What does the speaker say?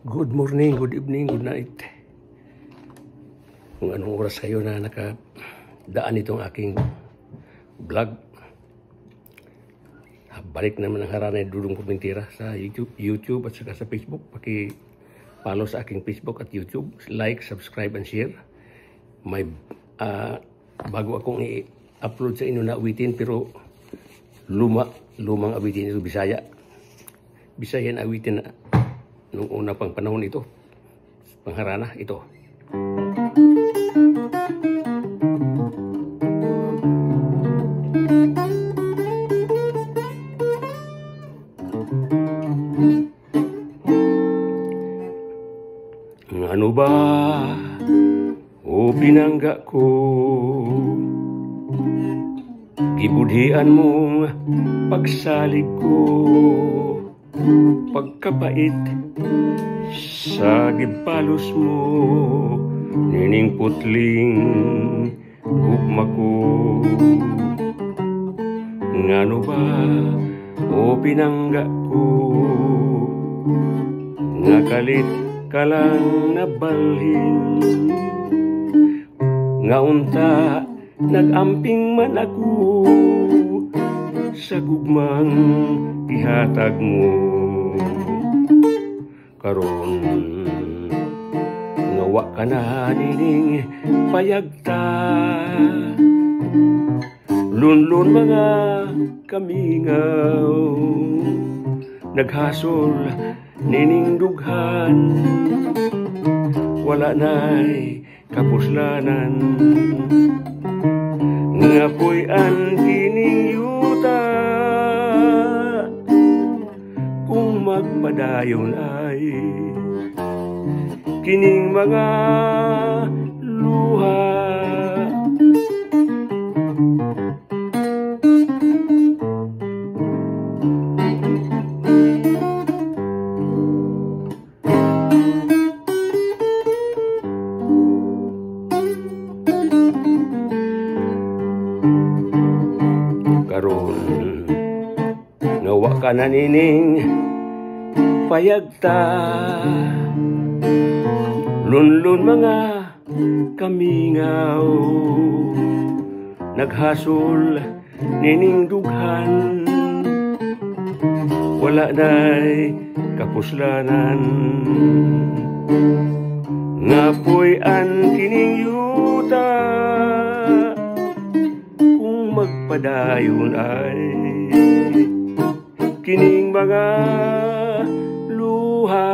Good morning, good evening, good night. Kung anong oras kayo na nakadaan itong aking vlog. Balik naman ang Haranay Dudong Kumentira sa YouTube at saka sa Facebook. Paki-follow sa aking Facebook at YouTube. Like, subscribe, and share. May bago akong i-upload sa inyo na awitin, pero lumang awitin ito, Bisaya. Bisayan awitin na nung una pang panahon ito, pangharana ito. Ano ba o pinangga ko, gibudhian mong pagsalig ko, pagkapait sa gipalos mo, nining putling gugma ko. Ngano ba o pinangga ko, nga kalit ka lang nabalhin, nga unta nagamping man ako sa gugmang ihatag mo. Karon ngawa ka na nining payagta, lunlun mga kamingaw, naghasol nining dughan, wala na'y kapuslanan, nga po'y ang kining yuta, kung magpadayon ay kining mga luha. Karon ngawa ka na nining payagta, lunlun mga kamingaw, naghasol nining dughan, wala na'y kapuslanan, nga po'y ang kining yuta, kung magpadayon ay kining mga luha.